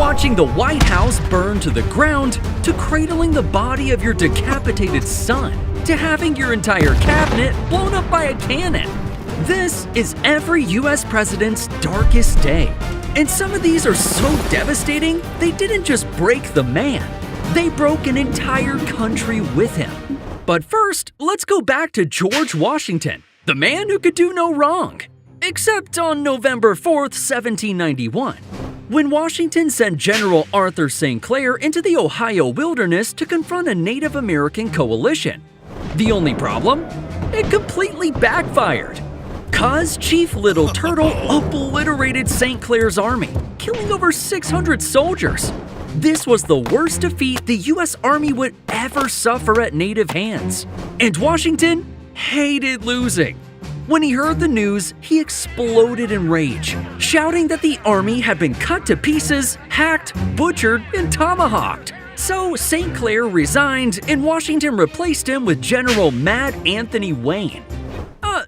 watching the White House burn to the ground, to cradling the body of your decapitated son, to having your entire cabinet blown up by a cannon. This is every US president's darkest day. And some of these are so devastating, they didn't just break the man, they broke an entire country with him. But first, let's go back to George Washington, the man who could do no wrong. Except on November 4th, 1791, when Washington sent General Arthur St. Clair into the Ohio wilderness to confront a Native American coalition. The only problem? It completely backfired. 'Cause Chief Little Turtle obliterated St. Clair's army, killing over 600 soldiers. This was the worst defeat the US Army would ever suffer at Native hands. And Washington hated losing. When he heard the news, he exploded in rage, shouting that the army had been cut to pieces, hacked, butchered, and tomahawked. So St. Clair resigned, and Washington replaced him with General Mad Anthony Wayne.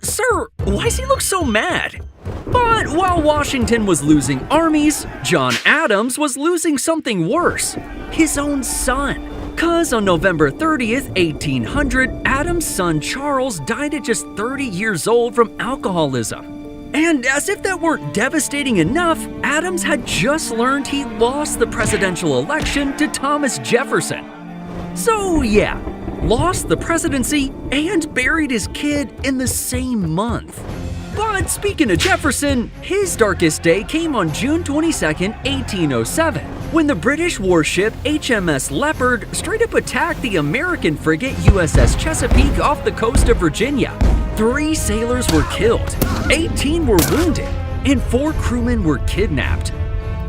Sir, why does he look so mad? But while Washington was losing armies, John Adams was losing something worse, his own son. 'Cause on November 30th, 1800, Adams' son Charles died at just 30 years old from alcoholism. And as if that weren't devastating enough, Adams had just learned he lost the presidential election to Thomas Jefferson. So yeah, lost the presidency and buried his kid in the same month. But speaking of Jefferson, his darkest day came on June 22nd, 1807, when the British warship HMS Leopard straight up attacked the American frigate USS Chesapeake off the coast of Virginia. 3 sailors were killed, 18 were wounded, and 4 crewmen were kidnapped.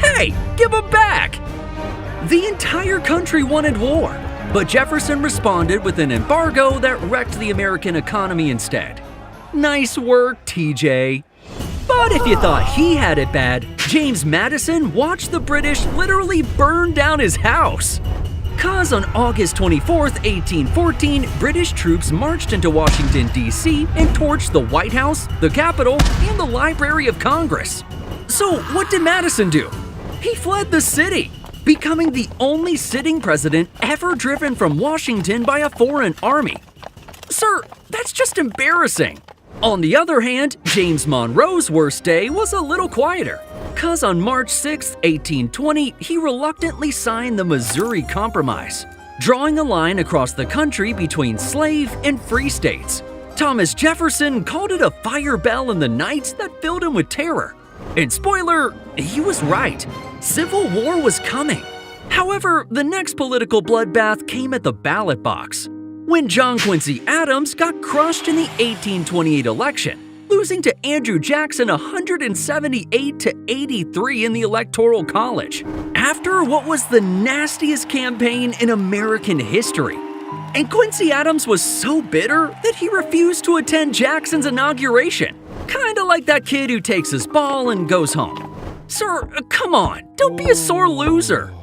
Hey, give them back! The entire country wanted war, but Jefferson responded with an embargo that wrecked the American economy instead. Nice work, TJ. But if you thought he had it bad, James Madison watched the British literally burn down his house. 'Cause on August 24th, 1814, British troops marched into Washington, D.C. and torched the White House, the Capitol, and the Library of Congress. So what did Madison do? He fled the city, becoming the only sitting president ever driven from Washington by a foreign army. Sir, that's just embarrassing. On the other hand, James Monroe's worst day was a little quieter, 'cause on March 6, 1820, he reluctantly signed the Missouri Compromise, drawing a line across the country between slave and free states. Thomas Jefferson called it a fire bell in the night that filled him with terror. And spoiler, he was right. Civil War was coming. However, the next political bloodbath came at the ballot box, when John Quincy Adams got crushed in the 1828 election, losing to Andrew Jackson 178 to 83 in the Electoral College, after what was the nastiest campaign in American history. And Quincy Adams was so bitter that he refused to attend Jackson's inauguration, kinda like that kid who takes his ball and goes home. Sir, come on, don't be a sore loser.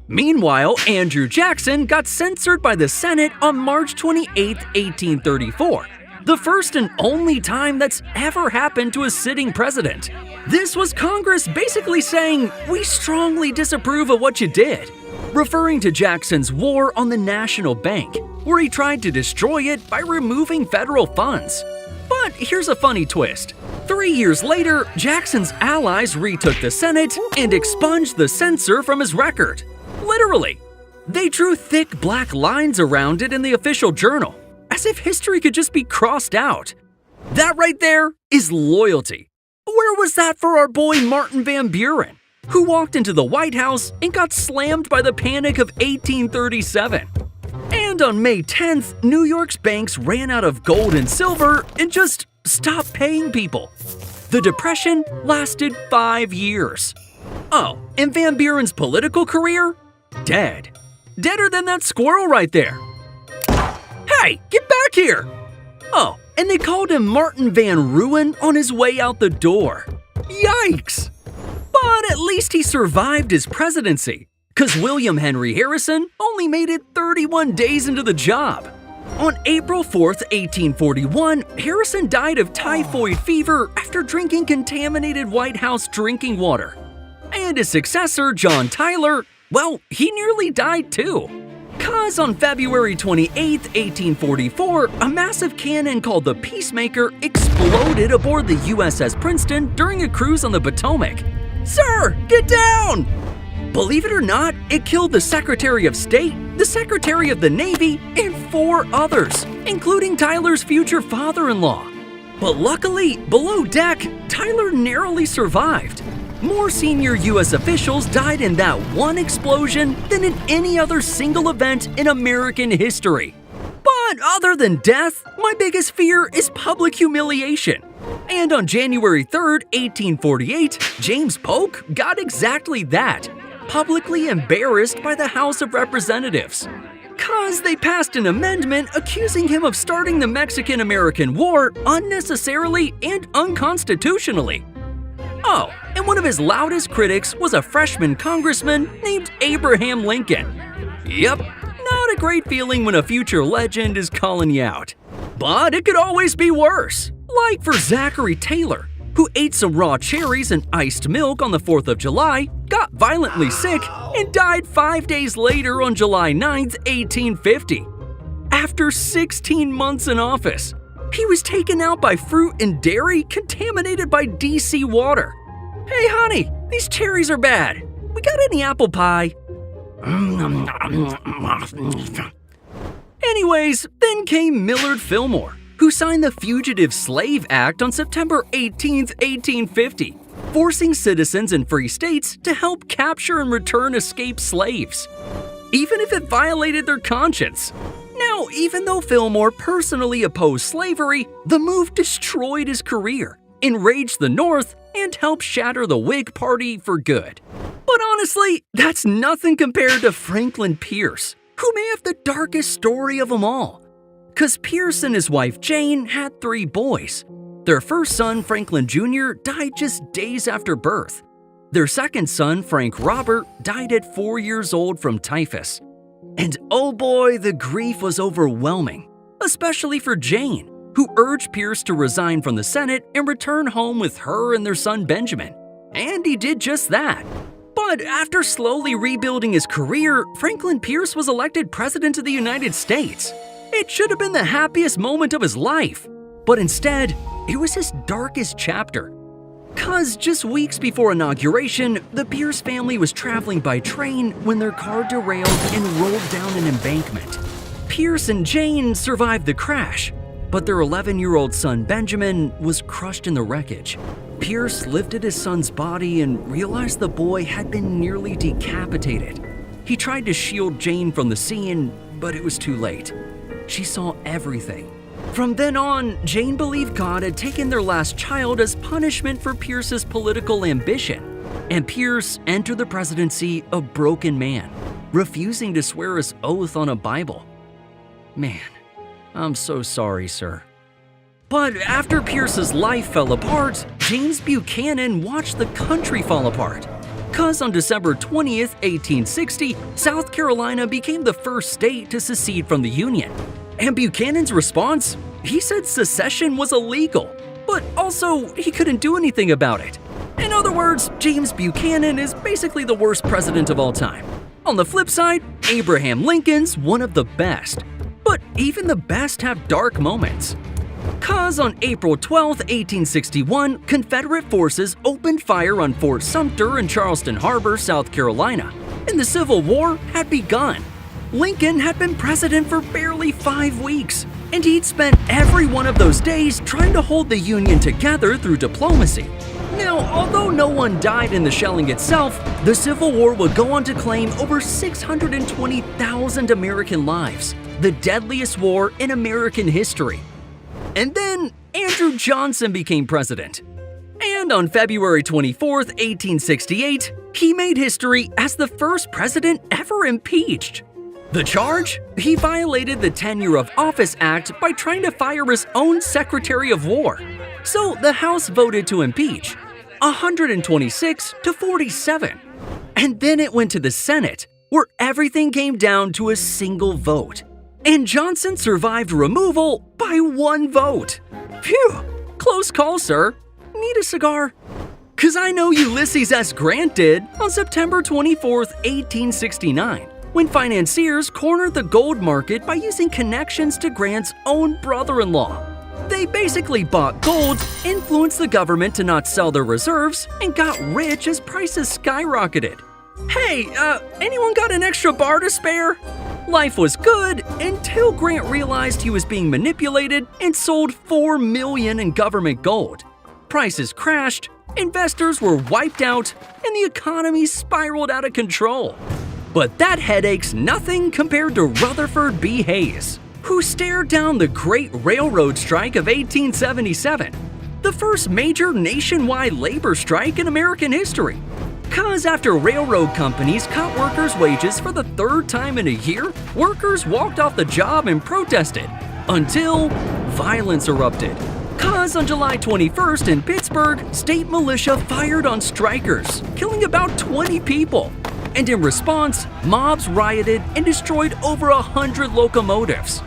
Meanwhile, Andrew Jackson got censored by the Senate on March 28, 1834, the first and only time that's ever happened to a sitting president. This was Congress basically saying, "We strongly disapprove of what you did," referring to Jackson's war on the National Bank, where he tried to destroy it by removing federal funds. But here's a funny twist. 3 years later, Jackson's allies retook the Senate and expunged the censor from his record. Literally. They drew thick black lines around it in the official journal, as if history could just be crossed out. That right there is loyalty. Where was that for our boy Martin Van Buren, who walked into the White House and got slammed by the Panic of 1837? And on May 10th, New York's banks ran out of gold and silver and just stopped paying people. The Depression lasted 5 years. Oh, and Van Buren's political career? Dead. Deader than that squirrel right there. Hey, get back here! Oh, and they called him Martin Van Ruin on his way out the door. Yikes! But at least he survived his presidency, 'cause William Henry Harrison only made it 31 days into the job. On April 4th, 1841, Harrison died of typhoid fever after drinking contaminated White House drinking water. And his successor, John Tyler, well, he nearly died too. Cause on February 28, 1844, a massive cannon called the Peacemaker exploded aboard the USS Princeton during a cruise on the Potomac. Sir, get down! Believe it or not, it killed the Secretary of State, the Secretary of the Navy, and 4 others, including Tyler's future father-in-law. But luckily, below deck, Tyler narrowly survived. More senior U.S. officials died in that one explosion than in any other single event in American history. But other than death, my biggest fear is public humiliation. And on January 3rd, 1848, James Polk got exactly that, publicly embarrassed by the House of Representatives. Cause they passed an amendment accusing him of starting the Mexican-American War unnecessarily and unconstitutionally. Oh, and one of his loudest critics was a freshman congressman named Abraham Lincoln. Yep, not a great feeling when a future legend is calling you out. But it could always be worse. Like for Zachary Taylor, who ate some raw cherries and iced milk on the 4th of July, got violently sick, and died 5 days later on July 9, 1850. After 16 months in office, he was taken out by fruit and dairy contaminated by DC water. Hey honey, these cherries are bad. We got any apple pie? Anyways, then came Millard Fillmore, who signed the Fugitive Slave Act on September 18, 1850, forcing citizens in free states to help capture and return escaped slaves, even if it violated their conscience. Now, even though Fillmore personally opposed slavery, the move destroyed his career, enraged the North, and helped shatter the Whig Party for good. But honestly, that's nothing compared to Franklin Pierce, who may have the darkest story of them all. Cause Pierce and his wife Jane had 3 boys. Their first son, Franklin Jr., died just days after birth. Their second son, Frank Robert, died at 4 years old from typhus. And oh boy, the grief was overwhelming, especially for Jane, who urged Pierce to resign from the Senate and return home with her and their son Benjamin. And he did just that. But after slowly rebuilding his career, Franklin Pierce was elected President of the United States. It should have been the happiest moment of his life, but instead, it was his darkest chapter. Cause just weeks before inauguration, the Pierce family was traveling by train when their car derailed and rolled down an embankment. Pierce and Jane survived the crash, but their 11-year-old son Benjamin was crushed in the wreckage. Pierce lifted his son's body and realized the boy had been nearly decapitated. He tried to shield Jane from the scene, but it was too late. She saw everything. From then on, Jane believed God had taken their last child as punishment for Pierce's political ambition, and Pierce entered the presidency a broken man, refusing to swear his oath on a Bible. Man, I'm so sorry, sir. But after Pierce's life fell apart, James Buchanan watched the country fall apart. Cause on December 20th, 1860, South Carolina became the first state to secede from the Union. And Buchanan's response? He said secession was illegal, but also he couldn't do anything about it. In other words, James Buchanan is basically the worst president of all time. On the flip side, Abraham Lincoln's one of the best. But even the best have dark moments. Cause on April 12, 1861, Confederate forces opened fire on Fort Sumter in Charleston Harbor, South Carolina, and the Civil War had begun. Lincoln had been president for barely 5 weeks, and he'd spent every one of those days trying to hold the Union together through diplomacy. Now, although no one died in the shelling itself, the Civil War would go on to claim over 620,000 American lives, the deadliest war in American history. And then Andrew Johnson became president. And on February 24, 1868, he made history as the first president ever impeached. The charge? He violated the Tenure of Office Act by trying to fire his own Secretary of War. So the House voted to impeach, 126 to 47. And then it went to the Senate, where everything came down to a single vote. And Johnson survived removal by 1 vote. Phew! Close call, sir. Need a cigar? 'Cause I know Ulysses S. Grant did on September 24, 1869, when financiers cornered the gold market by using connections to Grant's own brother-in-law. They basically bought gold, influenced the government to not sell their reserves, and got rich as prices skyrocketed. Hey, anyone got an extra bar to spare? Life was good until Grant realized he was being manipulated and sold $4 million in government gold. Prices crashed, investors were wiped out, and the economy spiraled out of control. But that headache's nothing compared to Rutherford B. Hayes, who stared down the Great Railroad Strike of 1877, the first major nationwide labor strike in American history. 'Cause after railroad companies cut workers' wages for the third time in a year, workers walked off the job and protested until violence erupted. 'Cause on July 21st in Pittsburgh, state militia fired on strikers, killing about 20 people. And in response, mobs rioted and destroyed over 100 locomotives.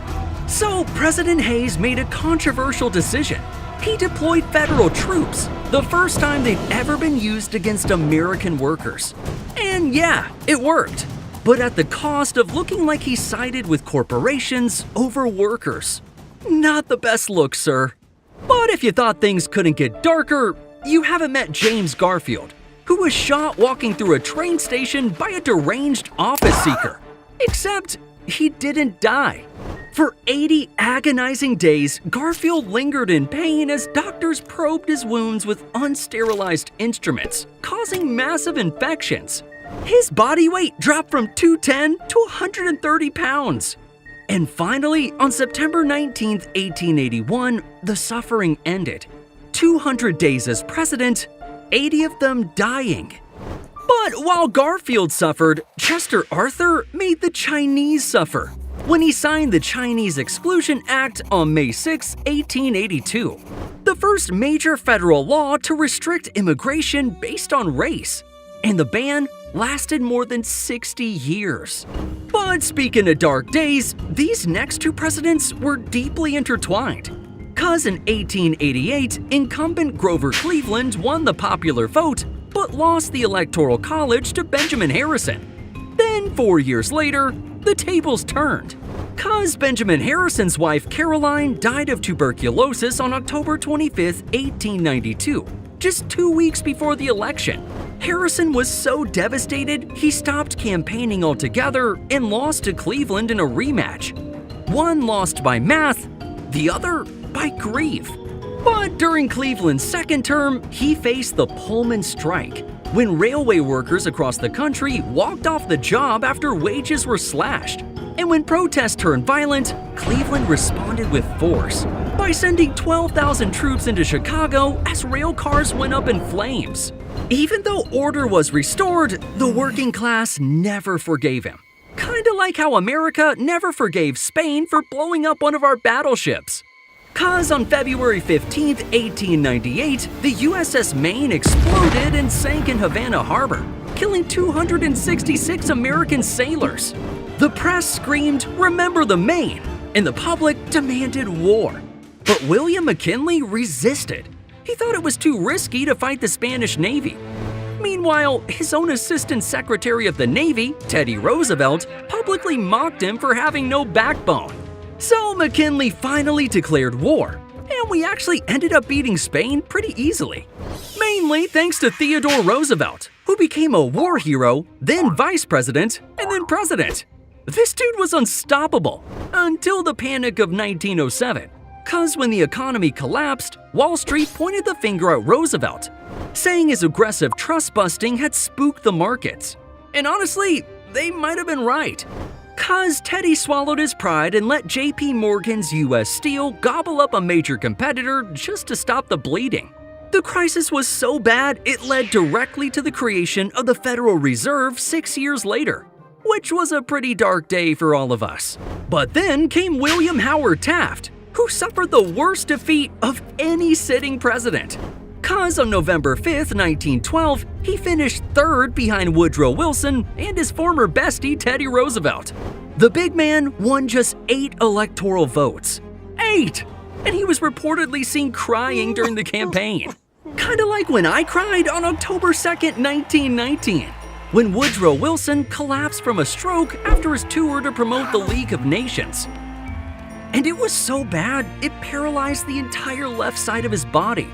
So President Hayes made a controversial decision. He deployed federal troops, the first time they'd ever been used against American workers. And yeah, it worked, but at the cost of looking like he sided with corporations over workers. Not the best look, sir. But if you thought things couldn't get darker, you haven't met James Garfield, who was shot walking through a train station by a deranged office seeker. Except he didn't die. For 80 agonizing days, Garfield lingered in pain as doctors probed his wounds with unsterilized instruments, causing massive infections. His body weight dropped from 210 to 130 pounds. And finally, on September 19, 1881, the suffering ended. 200 days as president, 80 of them dying. But while Garfield suffered, Chester Arthur made the Chinese suffer when he signed the Chinese Exclusion Act on May 6, 1882, the first major federal law to restrict immigration based on race. And the ban lasted more than 60 years. But speaking of dark days, these next two presidents were deeply intertwined. 'Cause in 1888, incumbent Grover Cleveland won the popular vote, but lost the Electoral College to Benjamin Harrison. Then 4 years later, the tables turned. 'Cause Benjamin Harrison's wife Caroline died of tuberculosis on October 25, 1892, just 2 weeks before the election. Harrison was so devastated, he stopped campaigning altogether and lost to Cleveland in a rematch. One lost by math, the other by grief. But during Cleveland's second term, he faced the Pullman strike, when railway workers across the country walked off the job after wages were slashed. And when protests turned violent, Cleveland responded with force by sending 12,000 troops into Chicago as rail cars went up in flames. Even though order was restored, the working class never forgave him. Kinda like how America never forgave Spain for blowing up one of our battleships. 'Cause on February 15, 1898, the USS Maine exploded and sank in Havana Harbor, killing 266 American sailors. The press screamed, "Remember the Maine!" and the public demanded war. But William McKinley resisted. He thought it was too risky to fight the Spanish Navy. Meanwhile, his own Assistant Secretary of the Navy, Teddy Roosevelt, publicly mocked him for having no backbone. So McKinley finally declared war, and we actually ended up beating Spain pretty easily. Mainly thanks to Theodore Roosevelt, who became a war hero, then vice president, and then president. This dude was unstoppable until the Panic of 1907. 'Cause when the economy collapsed, Wall Street pointed the finger at Roosevelt, saying his aggressive trust busting had spooked the markets. And honestly, they might have been right. 'Cause Teddy swallowed his pride and let JP Morgan's US Steel gobble up a major competitor just to stop the bleeding. The crisis was so bad it led directly to the creation of the Federal Reserve 6 years later, which was a pretty dark day for all of us. But then came William Howard Taft, who suffered the worst defeat of any sitting president. 'Cause on November 5, 1912, he finished third behind Woodrow Wilson and his former bestie Teddy Roosevelt. The big man won just 8 electoral votes. 8! And he was reportedly seen crying during the campaign. Kinda like when I cried on October 2nd, 1919, when Woodrow Wilson collapsed from a stroke after his tour to promote the League of Nations. And it was so bad, it paralyzed the entire left side of his body.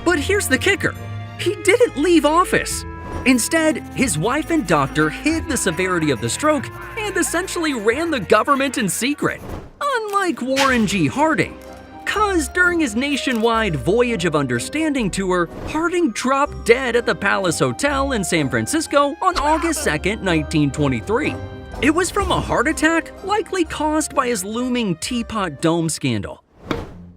But here's the kicker. He didn't leave office. Instead, his wife and doctor hid the severity of the stroke and essentially ran the government in secret, unlike Warren G. Harding. Cause during his nationwide Voyage of Understanding tour, Harding dropped dead at the Palace Hotel in San Francisco on August 2nd, 1923. It was from a heart attack likely caused by his looming Teapot Dome scandal.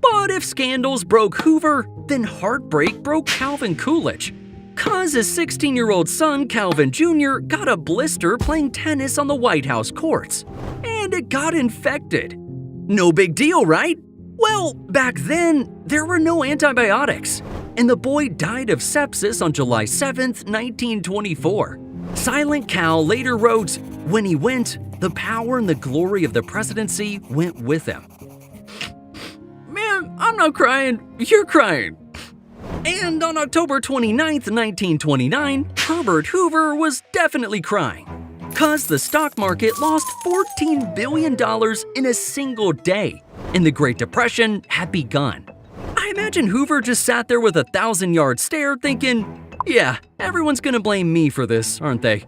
But if scandals broke Hoover, then heartbreak broke Calvin Coolidge. Cause his 16-year-old son, Calvin Jr., got a blister playing tennis on the White House courts. And it got infected. No big deal, right? Well, back then, there were no antibiotics. And the boy died of sepsis on July 7th, 1924. Silent Cal later wrote, "When he went, the power and the glory of the presidency went with him." Man, I'm not crying, you're crying. And on October 29th, 1929, Herbert Hoover was definitely crying. Cause the stock market lost $14 billion in a single day, and the Great Depression had begun. I imagine Hoover just sat there with a 1,000-yard stare thinking, yeah, everyone's gonna blame me for this, aren't they?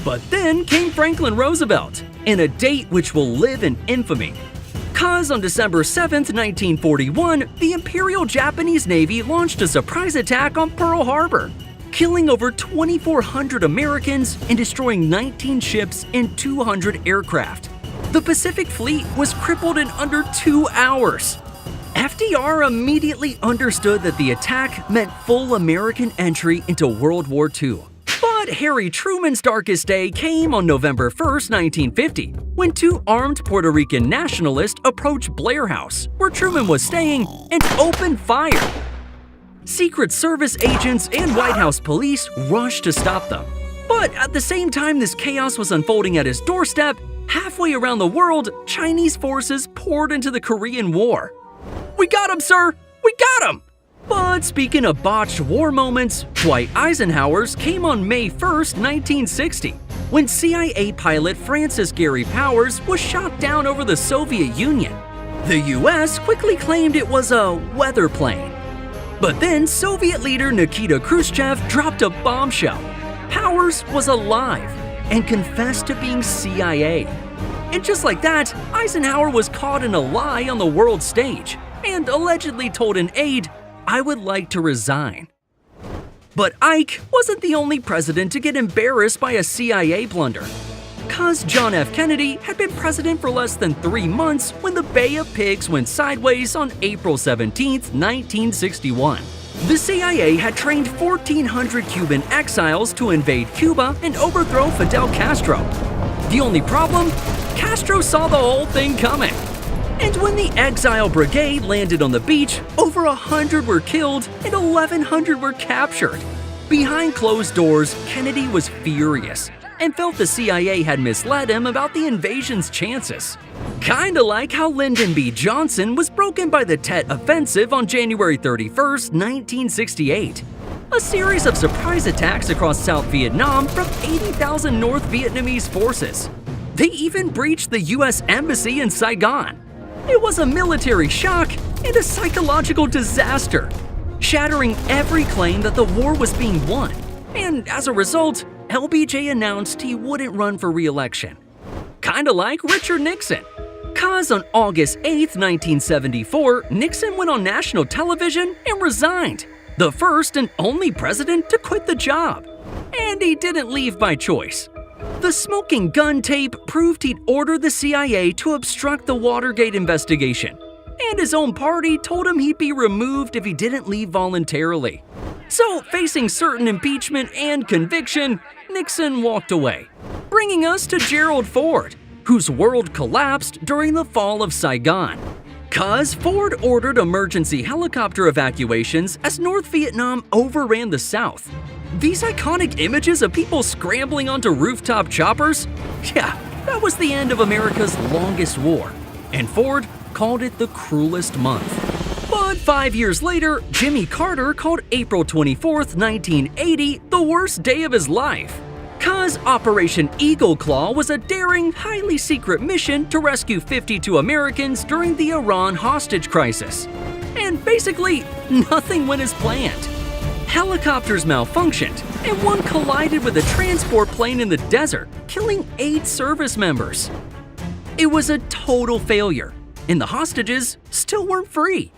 But then came Franklin Roosevelt, and a date which will live in infamy. Cause on December 7th, 1941, the Imperial Japanese Navy launched a surprise attack on Pearl Harbor, killing over 2,400 Americans and destroying 19 ships and 200 aircraft. The Pacific Fleet was crippled in under 2 hours. FDR immediately understood that the attack meant full American entry into World War II. But Harry Truman's darkest day came on November 1st, 1950, when 2 armed Puerto Rican nationalists approached Blair House, where Truman was staying, and opened fire. Secret Service agents and White House police rushed to stop them. But at the same time this chaos was unfolding at his doorstep, halfway around the world, Chinese forces poured into the Korean War. "We got him, sir! We got him!" But speaking of botched war moments, Dwight Eisenhower's came on May 1st, 1960, when CIA pilot Francis Gary Powers was shot down over the Soviet Union. The US quickly claimed it was a weather plane. But then Soviet leader Nikita Khrushchev dropped a bombshell. Powers was alive and confessed to being CIA. And just like that, Eisenhower was caught in a lie on the world stage and allegedly told an aide, "I would like to resign." But Ike wasn't the only president to get embarrassed by a CIA blunder. Cause John F. Kennedy had been president for less than 3 months when the Bay of Pigs went sideways on April 17, 1961. The CIA had trained 1,400 Cuban exiles to invade Cuba and overthrow Fidel Castro. The only problem? Castro saw the whole thing coming. And when the Exile Brigade landed on the beach, over 100 were killed and 1,100 were captured. Behind closed doors, Kennedy was furious and felt the CIA had misled him about the invasion's chances. Kinda like how Lyndon B. Johnson was broken by the Tet Offensive on January 31st, 1968. A series of surprise attacks across South Vietnam from 80,000 North Vietnamese forces. They even breached the US Embassy in Saigon. It was a military shock and a psychological disaster, shattering every claim that the war was being won. And as a result, LBJ announced he wouldn't run for re-election. Kinda like Richard Nixon. Cause on August 8, 1974, Nixon went on national television and resigned, the first and only president to quit the job. And he didn't leave by choice. The smoking gun tape proved he'd ordered the CIA to obstruct the Watergate investigation, and his own party told him he'd be removed if he didn't leave voluntarily. So, facing certain impeachment and conviction, Nixon walked away, bringing us to Gerald Ford, whose world collapsed during the fall of Saigon. Cause Ford ordered emergency helicopter evacuations as North Vietnam overran the South. These iconic images of people scrambling onto rooftop choppers? Yeah, that was the end of America's longest war, and Ford called it the cruelest month. But 5 years later, Jimmy Carter called April 24th, 1980 the worst day of his life. Cause Operation Eagle Claw was a daring, highly secret mission to rescue 52 Americans during the Iran hostage crisis. And basically, nothing went as planned. Helicopters malfunctioned, and one collided with a transport plane in the desert, killing 8 service members. It was a total failure, and the hostages still weren't free.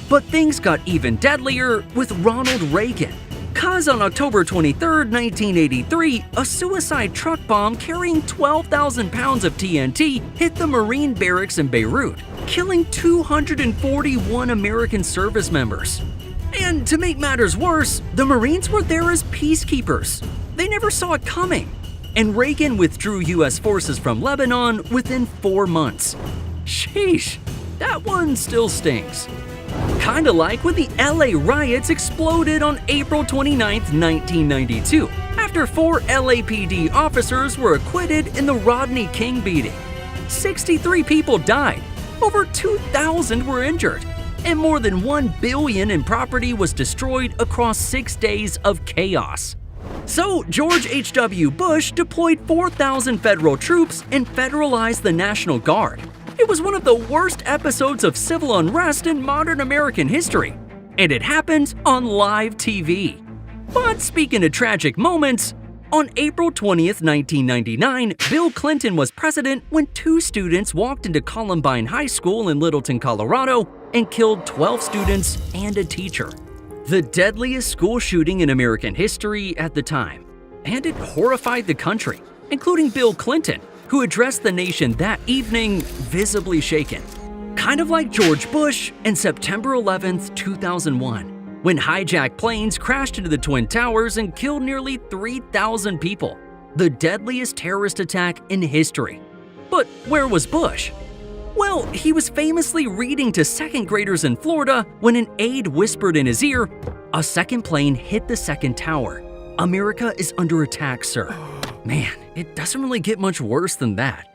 But things got even deadlier with Ronald Reagan. Cause on October 23, 1983, a suicide truck bomb carrying 12,000 pounds of TNT hit the Marine barracks in Beirut, killing 241 American service members. And to make matters worse, the Marines were there as peacekeepers. They never saw it coming. And Reagan withdrew U.S. forces from Lebanon within 4 months. Sheesh, that one still stings. Kinda like when the LA riots exploded on April 29, 1992, after 4 LAPD officers were acquitted in the Rodney King beating. 63 people died, over 2,000 were injured, and more than $1 billion in property was destroyed across 6 days of chaos. So George H.W. Bush deployed 4,000 federal troops and federalized the National Guard. It was one of the worst episodes of civil unrest in modern American history, and it happened on live TV. But speaking of tragic moments, on April 20th, 1999, Bill Clinton was president when 2 students walked into Columbine High School in Littleton, Colorado, and killed 12 students and a teacher. The deadliest school shooting in American history at the time, and it horrified the country, including Bill Clinton, who addressed the nation that evening visibly shaken. Kind of like George Bush in September 11, 2001, when hijacked planes crashed into the Twin Towers and killed nearly 3,000 people, the deadliest terrorist attack in history. But where was Bush? Well, he was famously reading to second graders in Florida when an aide whispered in his ear, "A second plane hit the second tower. America is under attack, sir." Man, it doesn't really get much worse than that.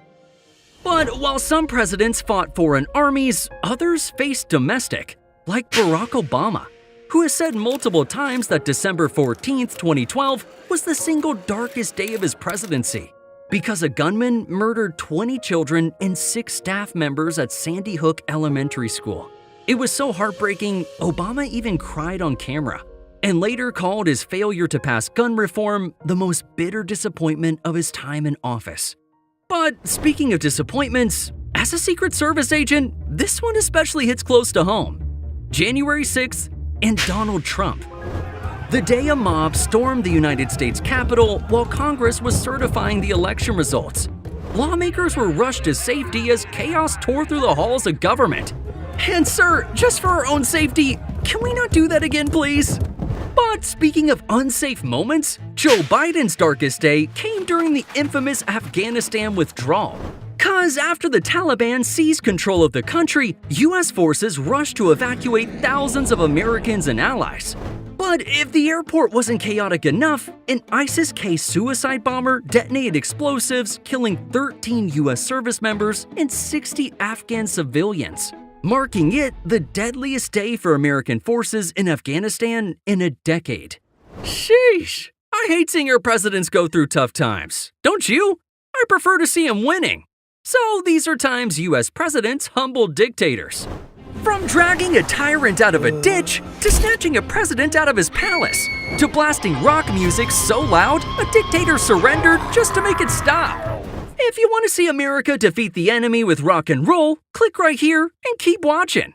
But while some presidents fought foreign armies, others faced domestic, like Barack Obama, who has said multiple times that December 14, 2012 was the single darkest day of his presidency, because a gunman murdered 20 children and 6 staff members at Sandy Hook Elementary School. It was so heartbreaking, Obama even cried on camera, and later called his failure to pass gun reform the most bitter disappointment of his time in office. But speaking of disappointments, as a Secret Service agent, this one especially hits close to home. January 6th and Donald Trump. The day a mob stormed the United States Capitol while Congress was certifying the election results. Lawmakers were rushed to safety as chaos tore through the halls of government. And sir, just for our own safety, can we not do that again, please? But speaking of unsafe moments, Joe Biden's darkest day came during the infamous Afghanistan withdrawal. Cause after the Taliban seized control of the country, US forces rushed to evacuate thousands of Americans and allies. But if the airport wasn't chaotic enough, an ISIS-K suicide bomber detonated explosives, killing 13 US service members and 60 Afghan civilians, marking it the deadliest day for American forces in Afghanistan in a decade. Sheesh! I hate seeing our presidents go through tough times. Don't you? I prefer to see them winning. So these are times US presidents humbled dictators. From dragging a tyrant out of a ditch, to snatching a president out of his palace, to blasting rock music so loud a dictator surrendered just to make it stop. If you want to see America defeat the enemy with rock and roll, click right here and keep watching.